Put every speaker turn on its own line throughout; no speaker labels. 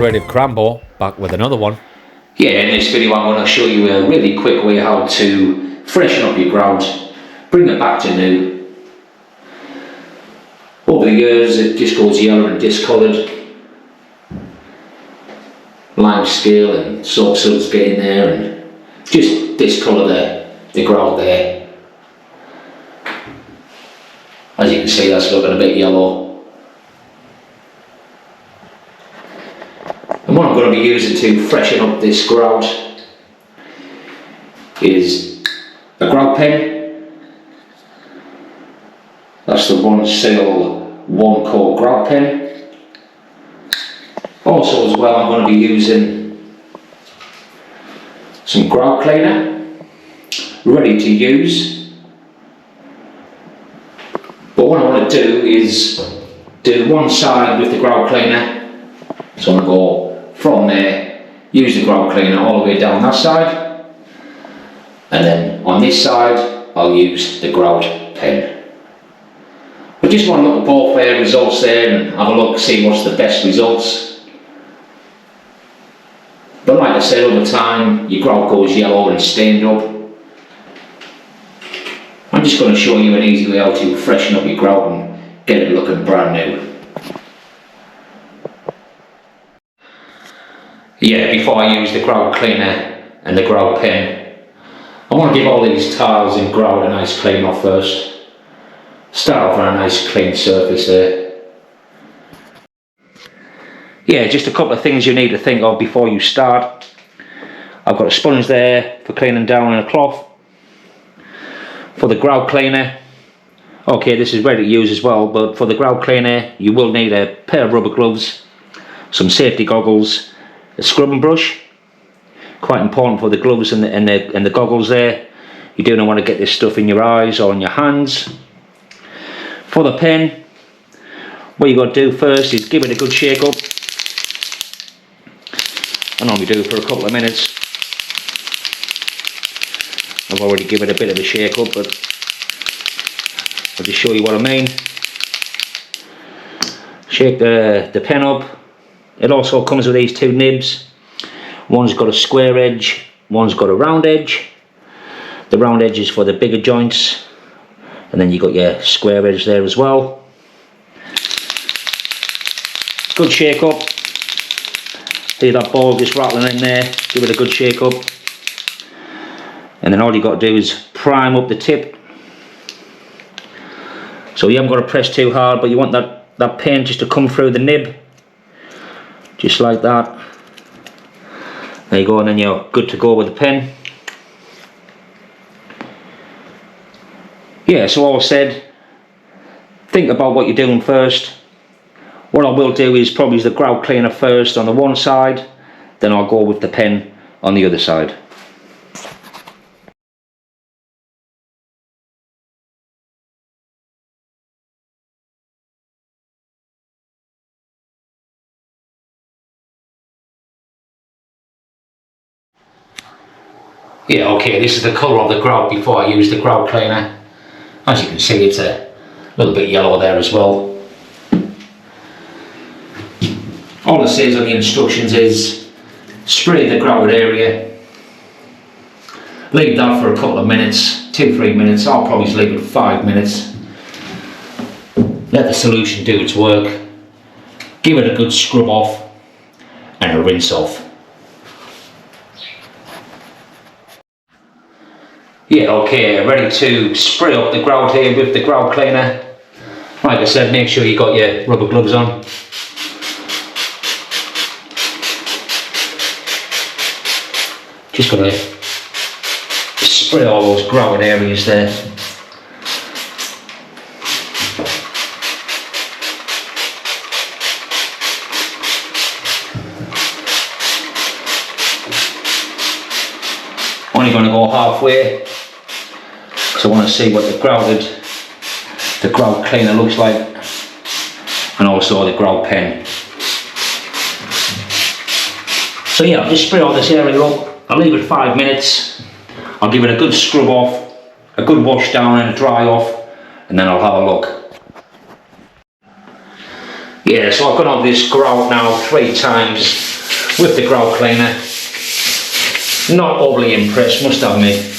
Creative Crambo, back with another one.
Yeah, in this video I'm going to show you a really quick way how to freshen up your grout, bring it back to new. Over the years it just goes yellow and discoloured. Lime scale and soap suds get in there and just discolour the grout there. As you can see, that's looking a bit yellow. And what I'm going to be using to freshen up this grout is a grout pen. That's the Ronseal 1-coat grout pen. Also as well, I'm going to be using some grout cleaner, ready to use. But what I want to do is do one side with the grout cleaner. So I'm going to go from there, use the grout cleaner all the way down that side, and then on this side I'll use the grout pen. I just want to look at both their results there and have a look, see what's the best results. But like I said, over time your grout goes yellow and stained up. I'm just going to show you an easy way how to freshen up your grout and get it looking brand new. Yeah, before I use the grout cleaner and the grout pen, I want to give all these tiles in grout a nice clean off first. Start off on a nice clean surface there. Yeah, just a couple of things you need to think of before you start. I've got a sponge there for cleaning down and a cloth. For the grout cleaner, okay, this is ready to use as well, but for the grout cleaner you will need a pair of rubber gloves, some safety goggles, a scrubbing brush. Quite important for the gloves and the goggles there. You don't want to get this stuff in your eyes or on your hands. For the pen, what you got to do first is give it a good shake up. I normally do it for a couple of minutes. I've already given it a bit of a shake up, but I'll just show you what I mean. Shake the pen up. It also comes with these two nibs. One's got a square edge, one's got a round edge. The round edge is for the bigger joints, and then you got your square edge there as well. Good shake up. Hear that ball just rattling in there, give it a good shake up. And then all you got to do is prime up the tip. So you haven't got to press too hard, but you want that pen just to come through the nib. Just like that. There you go, and then you're good to go with the pen. Yeah, so all said, think about what you're doing first. What I will do is probably use the grout cleaner first on the one side, then I'll go with the pen on the other side. Yeah, okay, this is the colour of the grout before I use the grout cleaner. As you can see, it's a little bit yellow there as well. All it says on the instructions is spray the grouted area, leave that for a couple of minutes, 2-3 minutes. I'll probably leave it 5 minutes. Let the solution do its work, give it a good scrub off and a rinse off. Yeah, okay, ready to spray up the grout here with the grout cleaner. Like I said, make sure you got your rubber gloves on. Just gotta spray all those grouted areas there. Only going to go halfway because I want to see what the grout cleaner looks like, and also the grout pen. So yeah, I'll just spray all this area up. I'll leave it 5 minutes. I'll give it a good scrub off, a good wash down and a dry off, and then I'll have a look. Yeah, so I've gone over this grout now 3 times with the grout cleaner. Not overly impressed, must admit.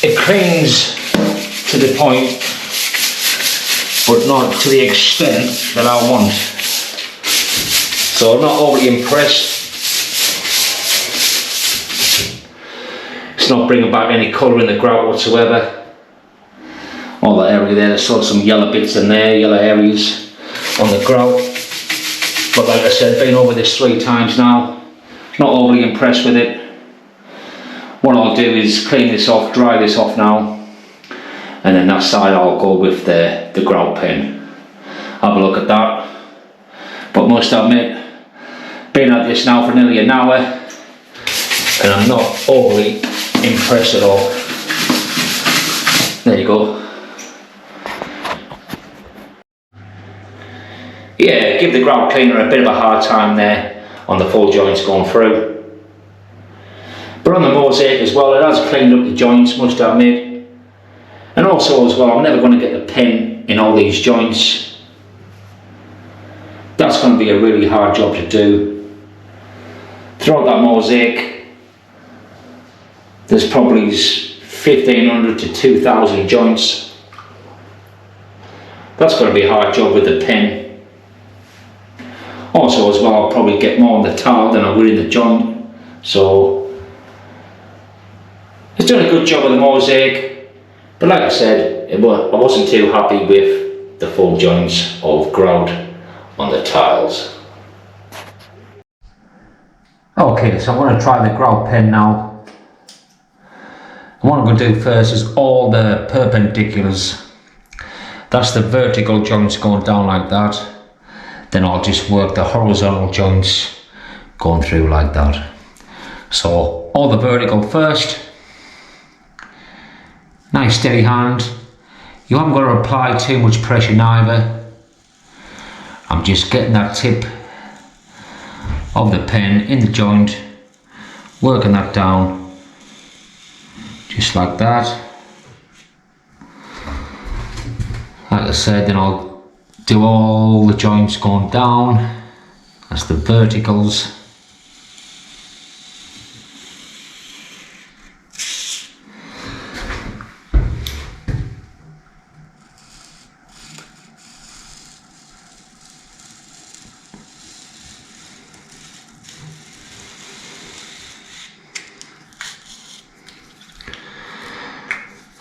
It cleans to the point, but not to the extent that I want. So I'm not overly impressed. It's not bringing back any colour in the grout whatsoever. All that area there, there's still some yellow bits in there, yellow areas on the grout. But like I said, been over this 3 times now, not overly impressed with it. What I'll do is clean this off, dry this off now, and then that side I'll go with the grout pen. Have a look at that. But must admit, been at this now for nearly an hour, and I'm not overly impressed at all. There you go. Yeah, give the grout cleaner a bit of a hard time there on the full joints going through. But on the mosaic as well, it has cleaned up the joints, must admit. And also as well, I'm never going to get the pen in all these joints. That's going to be a really hard job to do. Throughout that mosaic, there's probably 1,500 to 2,000 joints. That's going to be a hard job with the pen. Also as well, I'll probably get more on the tile than I would in the joint. So it's done a good job of the mosaic, but like I said, I wasn't too happy with the full joints of grout on the tiles. Okay, so I'm going to try the grout pen now. And what I'm going to do first is all the perpendiculars. That's the vertical joints going down like that. Then I'll just work the horizontal joints going through like that. So all the vertical first. Nice steady hand. You haven't got to apply too much pressure neither. I'm just getting that tip of the pen in the joint, working that down, just like that. Like I said, then I'll do all the joints going down. That's the verticals.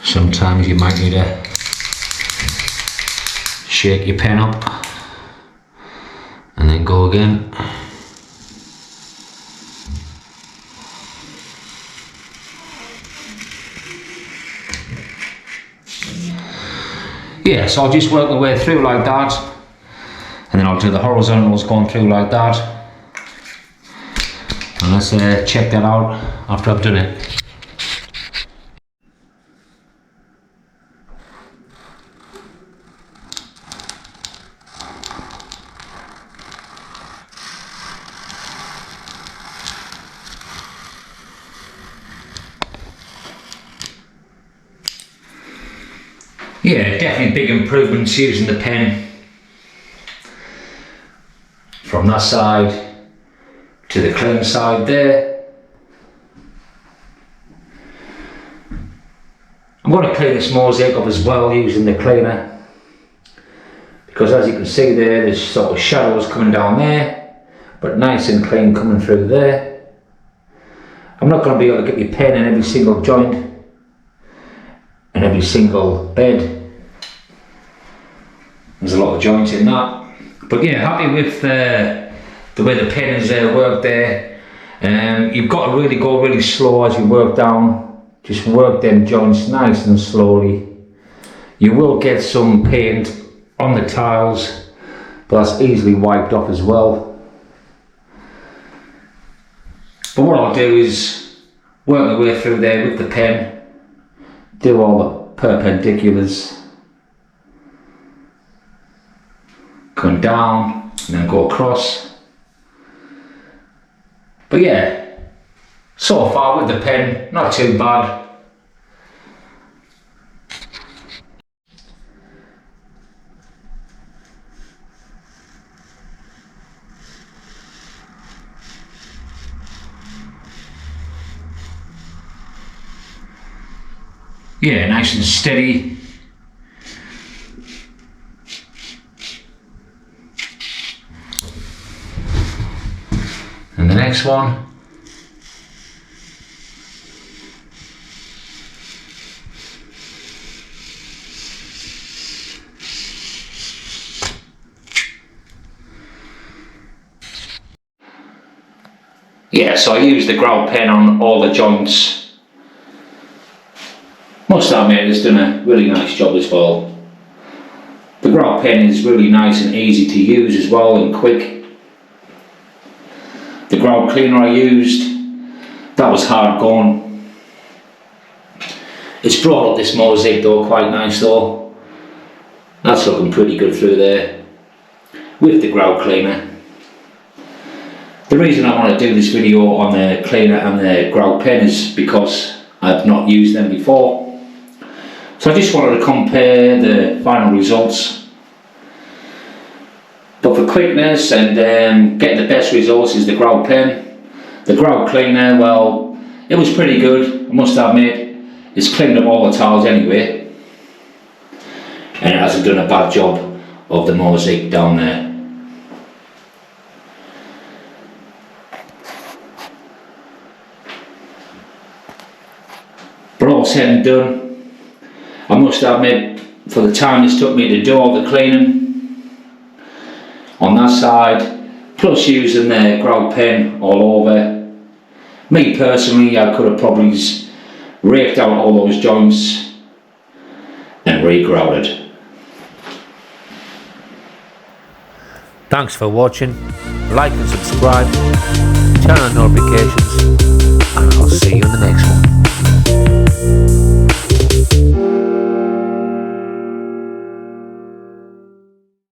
Sometimes you might need to shake your pen up and then go again. Yeah, so I'll just work my way through like that, and then I'll do the horizontals going through like that. And let's check that out after I've done it. Yeah, definitely big improvements using the pen. From that side to the clean side there. I'm going to clean this mosaic up as well using the cleaner, because as you can see there, there's sort of shadows coming down there, but nice and clean coming through there. I'm not going to be able to get my pen in every single joint and every single bed. There's a lot of joints in that, but yeah, happy with the way the pen has worked there. You've got to really go really slow as you work down. Just work them joints nice and slowly. You will get some paint on the tiles, but that's easily wiped off as well. But what I'll do is work my way through there with the pen, do all the perpendiculars, come down and then go across. But yeah, so far with the pen, not too bad. Yeah, nice and steady. And the next one. Yeah, so I use the Grout pen on all the joints. Must admit, it's done a really nice job as well. The Grout pen is really nice and easy to use as well and quick. The Grout cleaner I used, that was hard going. It's brought up this mosaic though quite nice though. That's looking pretty good through there with the Grout cleaner. The reason I want to do this video on the cleaner and the Grout pen is because I've not used them before. So I just wanted to compare the final results. But for quickness and getting the best results is the Grout pen. The Grout cleaner, well, it was pretty good, I must admit. It's cleaned up all the tiles anyway. And it hasn't done a bad job of the mosaic down there. But all said and done, I must admit, for the time it's took me to do all the cleaning on that side, plus using the Grout pen all over, me personally, I could have probably raked out all those joints and re-grouted.
Thanks for watching. Like and subscribe. Turn on notifications. And I'll see you in the next one.